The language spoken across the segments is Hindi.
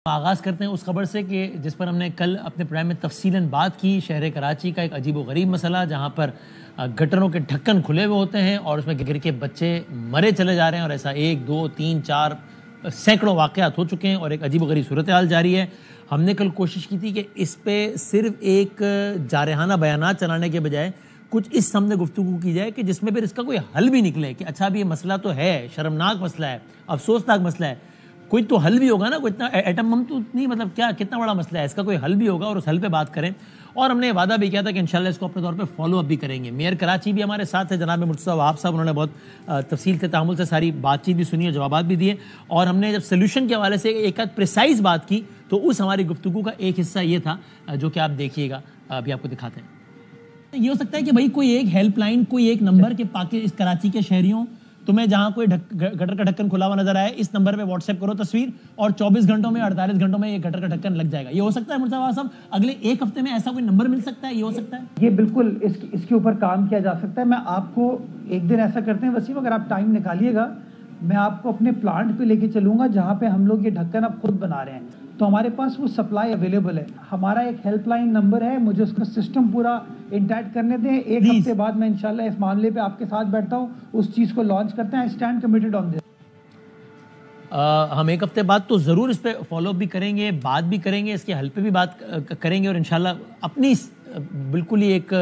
आगाज़ करते हैं उस खबर से कि जिस पर हमने कल अपने प्रोग्राम में तफसीलन बात की। शहर कराची का एक अजीब व गरीब मसला, जहाँ पर गटरों के ढक्कन खुले हुए होते हैं और उसमें गिर के बच्चे मरे चले जा रहे हैं, और ऐसा 1, 2, 3, 4 सैकड़ों वाक़यात हो चुके हैं और एक अजीब व गरीब सूरत हाल जारी है। हमने कल कोशिश की थी कि इस पर सिर्फ एक जारहाना बयानात चलाने के बजाय कुछ इस सामने गुफ्तगू की जाए कि जिसमें फिर इसका कोई हल भी निकले कि अच्छा, अभी ये मसला तो है, शर्मनाक मसला है, अफसोसनाक मसला है, कोई तो हल भी होगा ना। कोई इतना एटम बम तो नहीं, मतलब क्या, कितना बड़ा मसला है, इसका कोई हल भी होगा और उस हल पे बात करें। और हमने वादा भी किया था कि इंशाल्लाह इसको अपने तौर पे फॉलो अप भी करेंगे। मेयर कराची भी हमारे साथ है, जनाब मुर्तज़ा वहाब साहब, उन्होंने बहुत तफसील से तामुल से सारी बातचीत भी सुनी और जवाब भी दिए। और हमने जब सोल्यूशन के हवाले से एक प्रिसाइज बात की तो उस हमारी गुफ्तगू का एक हिस्सा ये था जो कि आप देखिएगा, अभी आपको दिखाते हैं। ये हो सकता है कि भाई कोई एक हेल्पलाइन, कोई एक नंबर के इस कराची के शहरियों, तुम्हें जहां कोई गटर का ढक्कन खुला हुआ नजर आए, इस नंबर पे व्हाट्सएप करो तस्वीर और 24 घंटों में, 48 घंटों में ये गटर का ढक्कन लग जाएगा। ये हो सकता है मुर्तज़ा साहब, अगले एक हफ्ते में ऐसा कोई नंबर मिल सकता है? ये हो सकता है, ये बिल्कुल इसके ऊपर काम किया जा सकता है। मैं आपको एक दिन ऐसा करते हैं वसीम, अगर आप टाइम निकालिएगा, मैं आपको अपने प्लांट पे लेके चलूंगा जहाँ पे हम लोग ये ढक्कन अब खुद बना रहे हैं, तो हमारे पास वो सप्लाई अवेलेबल है। हमारा एक हेल्पलाइन नंबर है, मुझे उसका सिस्टम पूरा इंटैक्ट करने दें। एक हफ्ते बाद मैं इंशाल्लाह इस मामले पे आपके साथ बैठता हूँ, उस चीज़ को लॉन्च करते हैं। I stand committed on this. हम एक हफ्ते बाद तो ज़रूर इस पर फॉलो भी करेंगे, बात भी करेंगे, इसके हल पे भी बात करेंगे और इंशाल्लाह अपनी बिल्कुल ही एक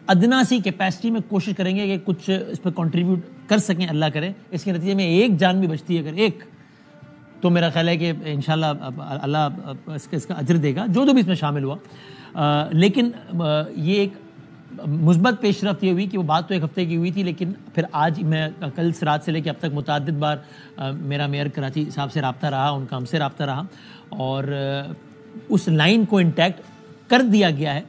अदना सी कैपेसिटी में कोशिश करेंगे कि कुछ इस पर कंट्रीब्यूट कर सकें। अल्लाह करे इसके नतीजे में एक जान भी बचती है अगर एक, तो मेरा ख्याल है कि इंशाल्लाह अल्लाह इसका अजर देगा जो भी इसमें शामिल हुआ। लेकिन ये एक मुस्बत पेशरफ्त ये हुई कि वो बात तो एक हफ्ते की हुई थी, लेकिन फिर आज मैं कल से रात से लेकर अब तक मुतअद्दिद बार मेरा मेयर कराची साहब से रब्ता रहा, उनका हमसे रब्ता रहा और उस लाइन को इंटैक्ट कर दिया गया है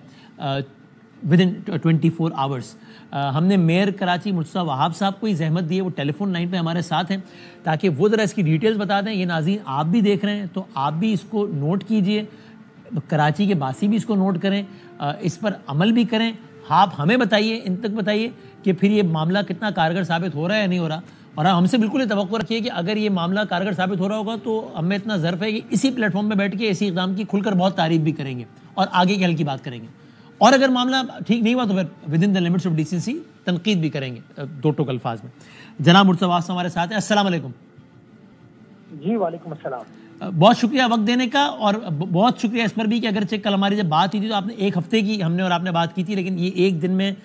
विदिन 24 आवर्स। हमने मेयर कराची मुर्तज़ा वहाब साहब को ही जहमत दी है, वो टेलीफोन लाइन पे हमारे साथ हैं ताकि वो ज़रा इसकी डिटेल्स बता दें। ये नाज़रीन आप भी देख रहे हैं तो आप भी इसको नोट कीजिए, कराची के बासी भी इसको नोट करें, इस पर अमल भी करें। आप हमें बताइए, इन तक बताइए कि फिर ये मामला कितना कारगर साबित हो रहा है या नहीं हो रहा। और हमसे बिल्कुल ये तवक्को रखिए कि अगर ये मामला कारगर साबित हो रहा होगा तो हमें इतना ज़र्फ है कि इसी प्लेटफॉर्म पर बैठ के इसी इक़दाम की खुलकर बहुत तारीफ भी करेंगे और आगे के हल की बात करेंगे। और अगर मामला ठीक नहीं हुआ तो फिर with in the limits of decency तनकीद भी करेंगे दो टोक अल्फाज में। जनाब मुर्तज़ा हमारे साथ है। अस्सलाम वालेकुम। जी वालेकुम अस्सलाम। बहुत शुक्रिया वक्त देने का और बहुत शुक्रिया इस पर भी कि अगरचे कल हमारी जब बात हुई थी तो आपने एक हफ्ते की हमने और आपने बात की थी, लेकिन ये एक दिन में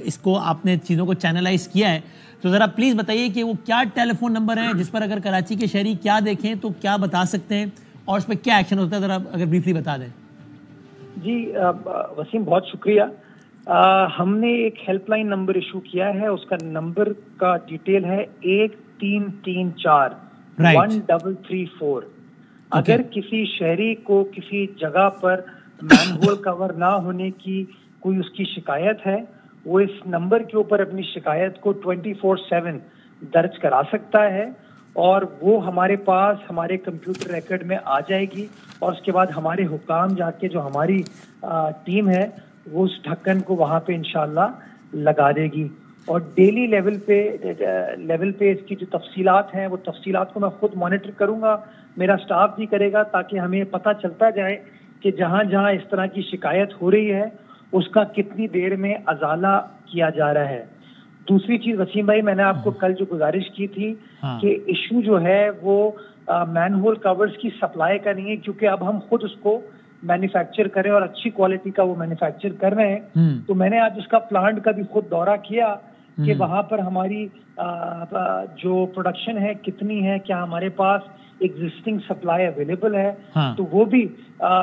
इसको आपने चीज़ों को चैनलाइज किया है। तो ज़रा प्लीज़ बताइए कि वो क्या टेलीफोन नंबर है जिस पर अगर कराची के शहरी क्या देखें तो क्या बता सकते हैं और उस पर क्या एक्शन होता है, ज़रा अगर ब्रीफली बता दें। जी वसीम बहुत शुक्रिया। हमने एक हेल्पलाइन नंबर इशू किया है, उसका नंबर का डिटेल है 1334 1334। अगर किसी शहरी को किसी जगह पर मैनहोल कवर ना होने की कोई उसकी शिकायत है, वो इस नंबर के ऊपर अपनी शिकायत को 24/7 दर्ज करा सकता है और वो हमारे पास हमारे कंप्यूटर रिकॉर्ड में आ जाएगी और उसके बाद हमारे हुकाम जाके जो हमारी टीम है वो उस ढक्कन को वहाँ पे इंशाल्लाह लगा देगी। और डेली लेवल पे इसकी जो तफसीलात हैं वो तफसीलात को मैं खुद मॉनिटर करूँगा, मेरा स्टाफ भी करेगा, ताकि हमें पता चलता जाए कि जहाँ जहाँ इस तरह की शिकायत हो रही है उसका कितनी देर में अजाला किया जा रहा है। दूसरी चीज वसीम भाई, मैंने आपको कल जो गुजारिश की थी कि इशू जो है वो मैनहोल कवर्स की सप्लाई का नहीं है, क्योंकि अब हम खुद उसको मैन्युफैक्चर करें और अच्छी क्वालिटी का वो मैन्युफैक्चर कर रहे हैं। तो मैंने आज उसका प्लांट का भी खुद दौरा किया कि वहां पर हमारी जो प्रोडक्शन है कितनी है, क्या हमारे पास एग्जिस्टिंग सप्लाई अवेलेबल है। तो वो भी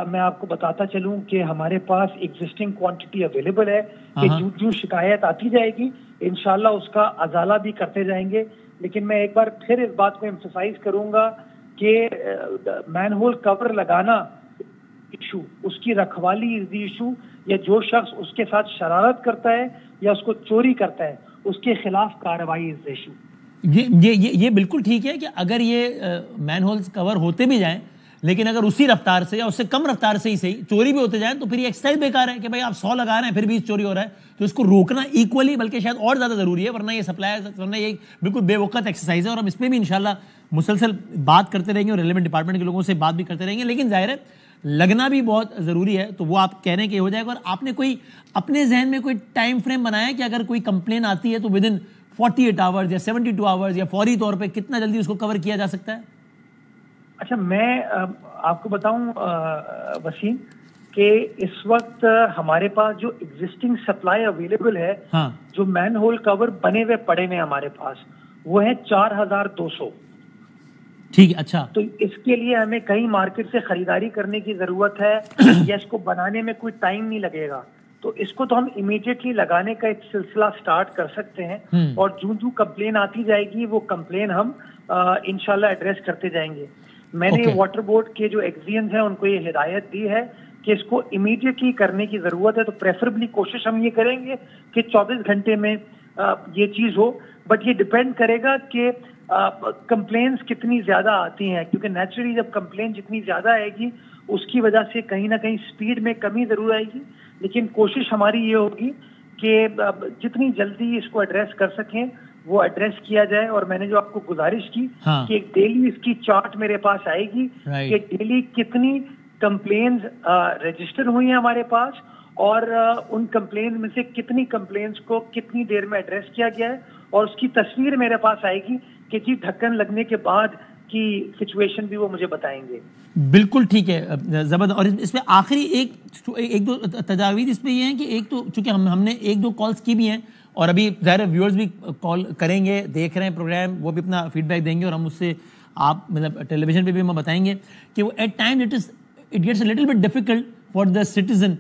मैं आपको बताता चलूं कि हमारे पास एग्जिस्टिंग क्वांटिटी अवेलेबल है कि जो शिकायत आती जाएगी इंशाल्लाह उसका अजाला भी करते जाएंगे। लेकिन मैं एक बार फिर इस बात को एम्फसाइज करूंगा कि मैनहोल कवर लगाना इशू, उसकी रखवाली इज द इशू, या जो शख्स उसके साथ शरारत करता है या उसको चोरी करता है उसके खिलाफ कार्रवाई इज द इशू। ये बिल्कुल ठीक है कि अगर ये मैनहोल्स कवर होते भी जाएं लेकिन अगर उसी रफ्तार से या उससे कम रफ्तार से ही सही चोरी भी होते जाए तो फिर ये एक्सरसाइज बेकार है कि भाई आप 100 लगा रहे हैं फिर 20 चोरी हो रहा है। तो इसको रोकना इक्वली बल्कि शायद और ज्यादा जरूरी है, वरना ये सप्लाई, वरना ये बिल्कुल बेवकत एक्सरसाइज है। और हम इस पर भी इंशाल्लाह मुसलसल बात करते रहेंगे और रेलेवेंट डिपार्टमेंट के लोगों से बात भी करते रहेंगे। लेकिन जाहिर है लगना भी बहुत जरूरी है, तो वो आप कह रहे हैं कि हो जाएगा। और आपने कोई अपने जहन में कोई टाइम फ्रेम बनाया कि अगर कोई कंप्लेन आती है तो विद इन 48 आवर्स या 72 आवर्स या फौरी तौर पे कितना जल्दी उसको कवर किया जा सकता है? अच्छा, मैं आपको बताऊं वसीम कि इस वक्त हमारे पास जो एग्जिस्टिंग सप्लाई अवेलेबल है, हाँ। जो मैन होल कवर बने हुए पड़े हैं हमारे पास, वो है 4200। ठीक है, अच्छा। तो इसके लिए हमें कहीं मार्केट से खरीदारी करने की जरूरत है या इसको बनाने में कोई टाइम नहीं लगेगा। तो इसको तो हम इमीडिएटली लगाने का एक सिलसिला स्टार्ट कर सकते हैं और जो कंप्लेन आती जाएगी वो कंप्लेन हम इंशाल्लाह एड्रेस करते जाएंगे। मैंने वाटर बोर्ड के जो एक्सियंस हैं उनको ये हिदायत दी है कि इसको इमीडिएटली करने की जरूरत है। तो प्रेफरेबली कोशिश हम ये करेंगे कि 24 घंटे में ये चीज हो, बट ये डिपेंड करेगा कि कंप्लेन्स कितनी ज्यादा आती हैं, क्योंकि नेचुरली जब कंप्लेन जितनी ज्यादा आएगी उसकी वजह से कहीं ना कहीं स्पीड में कमी जरूर आएगी। लेकिन कोशिश हमारी ये होगी कि जितनी जल्दी इसको एड्रेस कर सकें वो एड्रेस किया जाए। और मैंने जो आपको गुजारिश की कि एक डेली इसकी चार्ट मेरे पास आएगी कि डेली कितनी कंप्लेन्स रजिस्टर हुई हैं हमारे पास और उन कंप्लेन में से कितनी कंप्लेन्स को कितनी देर में एड्रेस किया गया है, और उसकी तस्वीर मेरे पास आएगी कि जी ढक्कन लगने के बाद की सिचुएशन भी वो मुझे बताएंगे। बिल्कुल ठीक है, जबरदस्त। और इसमें आखिरी एक दो तजावीज़ इसमें ये हैं कि एक तो चूंकि हमने एक दो कॉल्स की भी हैं और अभी ज़ाहिर व्यूअर्स भी कॉल करेंगे, देख रहे हैं प्रोग्राम, वो भी अपना फीडबैक देंगे और हम उससे आप मतलब टेलीविजन पे भी हम बताएंगे कि वो at time it gets a little bit difficult for the citizen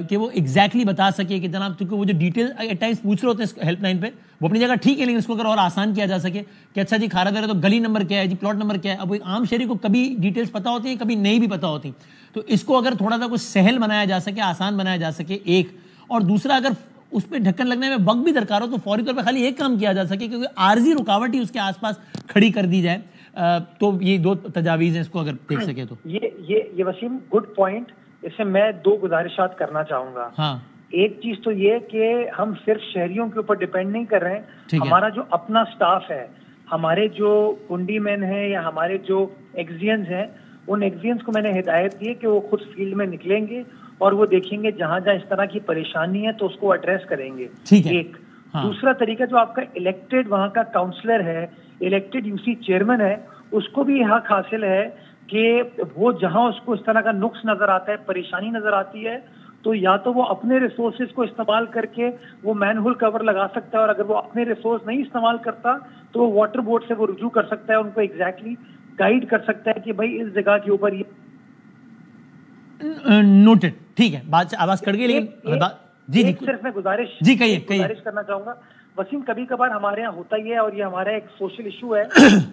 कि वो एग्जैक्टली बता सके कि जनाब, क्योंकि वो जो डिटेल एट टाइम्स पूछ रहे होते हैं हेल्पलाइन पे, वो अपनी जगह ठीक है, लेकिन इसको अगर और आसान किया जा सके कि अच्छा जी खारा दे रहे तो गली नंबर क्या है जी, प्लॉट नंबर क्या है। अब एक आम शहरी को कभी डिटेल्स पता होती हैं, कभी नहीं भी पता होती। तो इसको अगर थोड़ा सा कुछ सहल बनाया जा सके, आसान बनाया जा सके एक, और दूसरा अगर उस पर ढक्कन लगने में वक्त भी दरकार हो तो फौरी तौर पर खाली एक काम किया जा सके, क्योंकि आर्जी रुकावट ही उसके आसपास खड़ी कर दी जाए। तो ये दो तजावीज़ हैं, इसको अगर देख सके तो। ये वसीम गुड पॉइंट। इससे मैं दो गुजारिशात करना चाहूंगा। हाँ। एक चीज तो ये कि हम सिर्फ शहरियों के ऊपर डिपेंड नहीं कर रहे हैं, हमारा जो अपना स्टाफ है, हमारे जो कुंडी मैन है या हमारे जो एक्सियंस हैं, उन एक्सियंस को मैंने हिदायत दी है कि वो खुद फील्ड में निकलेंगे और वो देखेंगे जहां जहां इस तरह की परेशानी है तो उसको एड्रेस करेंगे। ठीक है। एक दूसरा तरीका, जो आपका इलेक्टेड वहां का काउंसलर है, इलेक्टेड यूसी चेयरमैन है, उसको भी हक हासिल है कि वो जहां उसको इस तरह का नुक्स नजर आता है, परेशानी नजर आती है, तो या तो वो अपने रिसोर्सेज को इस्तेमाल करके वो मैनहोल कवर लगा सकता है, और अगर वो अपने रिसोर्स नहीं इस्तेमाल करता तो वो वाटर बोर्ड से वो रुजू कर सकता है, उनको एग्जैक्टली गाइड कर सकता है कि भाई इस जगह के ऊपर ये। नोटेड, ठीक है, बात आवाज कट गई, लेकिन जी सिर्फ मैं गुजारिश करना चाहूंगा वसीम, कभी कभार हमारे यहाँ होता ही है और ये हमारा एक सोशल इशू है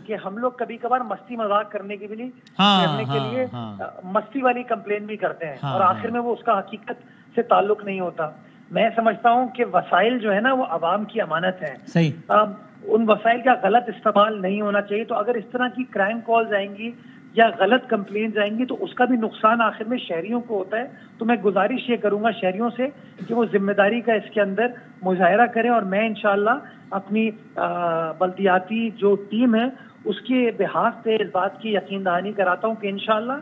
कि हम लोग कभी कभार मस्ती मजाक करने के लिए मस्ती वाली कंप्लेन भी करते हैं और आखिर में वो उसका हकीकत से ताल्लुक नहीं होता। मैं समझता हूँ कि वसाइल जो है ना वो आवाम की अमानत है, सही। उन वसाइल का गलत इस्तेमाल नहीं होना चाहिए। तो अगर इस तरह की क्राइम कॉल्स आएंगी या गलत कंप्लेन आएंगी तो उसका भी नुकसान आखिर में शहरियों को होता है। तो मैं गुजारिश ये करूंगा शहरियों से कि वो जिम्मेदारी का इसके अंदर मुजाहरा करें, और मैं इंशाल्लाह अपनी बल्दियाती जो टीम है उसके बिहाफ पे इस बात की यकीन दहानी कराता हूँ कि इंशाल्लाह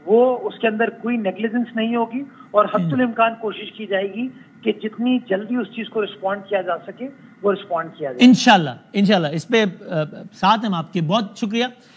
वो उसके अंदर कोई नेग्लिजेंस नहीं होगी और हद्दुल इम्कान कोशिश की जाएगी कि जितनी जल्दी उस चीज को रिस्पॉन्ड किया जा सके वो रिस्पॉन्ड किया जाए। इंशाल्लाह। इस पे साथ हम आपके, बहुत शुक्रिया।